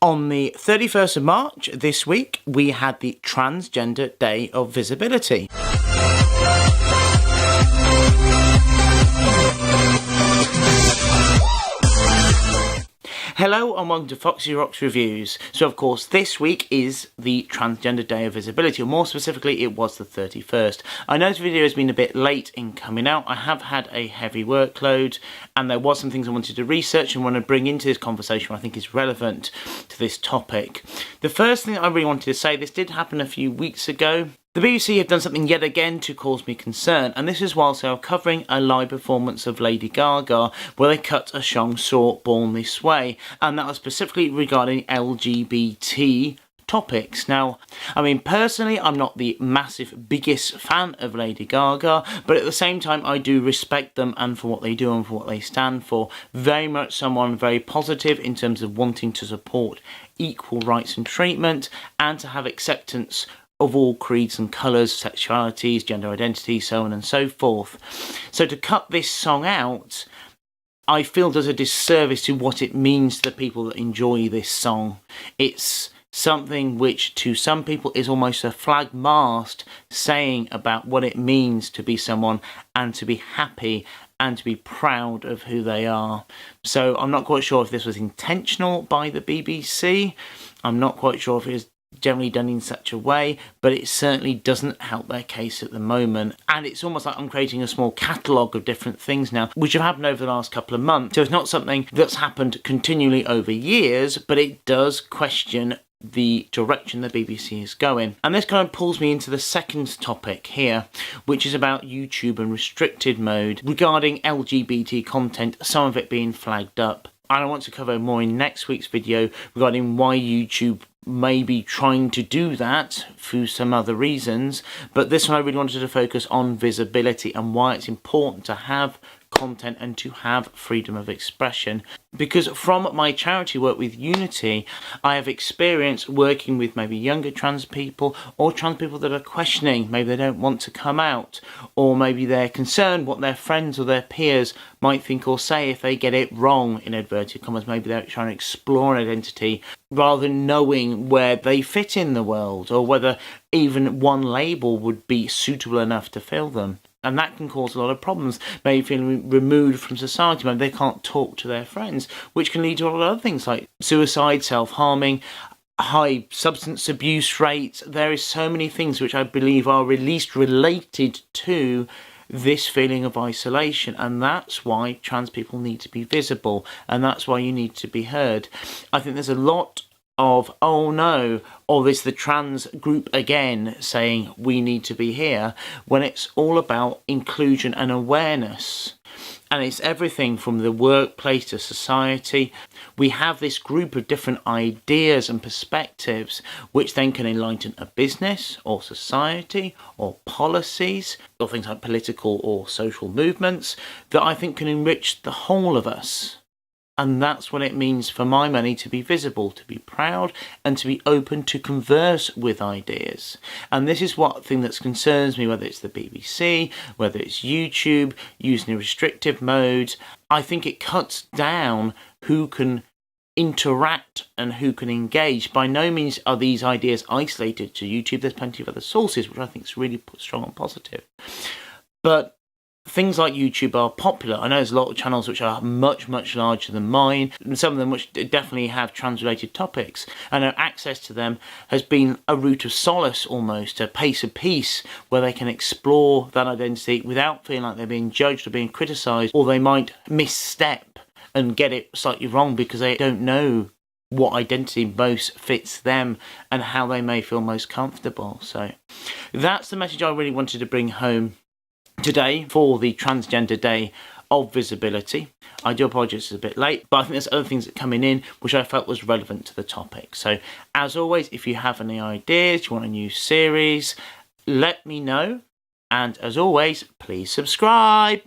On the 31st of March this week, we had the Transgender Day of Visibility. Hello and welcome to Foxy Rocks Reviews. So of course this week is the Transgender Day of Visibility, or more specifically it was the 31st. I know this video has been a bit late in coming out. I have had a heavy workload and there was some things I wanted to research and want to bring into this conversation I think is relevant to this topic. The first thing I really wanted to say, this did happen a few weeks ago. The BBC have done something yet again to cause me concern, and this is whilst they were covering a live performance of Lady Gaga where they cut a song short, Born This Way, and that was specifically regarding LGBT topics. Now, I mean, personally, I'm not the massive biggest fan of Lady Gaga, but at the same time, I do respect them and for what they do and for what they stand for. Very much someone very positive in terms of wanting to support equal rights and treatment and to have acceptance of all creeds and colours, sexualities, gender identities, so on and so forth. So to cut this song out, I feel does a disservice to what it means to the people that enjoy this song. It's something which to some people is almost a flag mast saying about what it means to be someone and to be happy and to be proud of who they are. So I'm not quite sure if this was intentional by the BBC. I'm not quite sure if it is generally done in such a way, but it certainly doesn't help their case at the moment. And it's almost like I'm creating a small catalogue of different things now, which have happened over the last couple of months. So it's not something that's happened continually over years, but it does question the direction the BBC is going. And this kind of pulls me into the second topic here, which is about YouTube and restricted mode regarding LGBT content, some of it being flagged up. And I want to cover more in next week's video regarding why YouTube may be trying to do that through some other reasons, but this one I really wanted to focus on visibility and why it's important to have content and to have freedom of expression. Because from my charity work with Unity, I have experience working with maybe younger trans people or trans people that are questioning, maybe they don't want to come out, or maybe they're concerned what their friends or their peers might think or say if they get it wrong, in inverted commas. Maybe they're trying to explore an identity rather than knowing where they fit in the world or whether even one label would be suitable enough to fill them. And that can cause a lot of problems, maybe feeling removed from society, maybe they can't talk to their friends, which can lead to a lot of other things like suicide, self-harming, high substance abuse rates. There is so many things which I believe are at least related to this feeling of isolation, and that's why trans people need to be visible, and that's why you need to be heard. I think there's a lot of, oh no, or this the trans group again saying we need to be here, when it's all about inclusion and awareness. And it's everything from the workplace to society. We have this group of different ideas and perspectives which then can enlighten a business or society or policies or things like political or social movements that I think can enrich the whole of us. And that's what it means for my money to be visible, to be proud, and to be open to converse with ideas. And this is what thing that concerns me, whether it's the BBC, whether it's YouTube, using a restrictive mode. I think it cuts down who can interact and who can engage. By no means are these ideas isolated to YouTube. There's plenty of other sources, which I think is really strong and positive. But things like YouTube are popular. I know there's a lot of channels which are much, much larger than mine, and some of them which definitely have trans-related topics, and access to them has been a route of solace almost, a pace of peace, where they can explore that identity without feeling like they're being judged or being criticised, or they might misstep and get it slightly wrong because they don't know what identity most fits them and how they may feel most comfortable. So that's the message I really wanted to bring home today for the Transgender Day of Visibility. I do apologise it's a bit late, but I think there's other things that are coming in which I felt was relevant to the topic. So as always, if you have any ideas, you want a new series, let me know. And as always, please subscribe.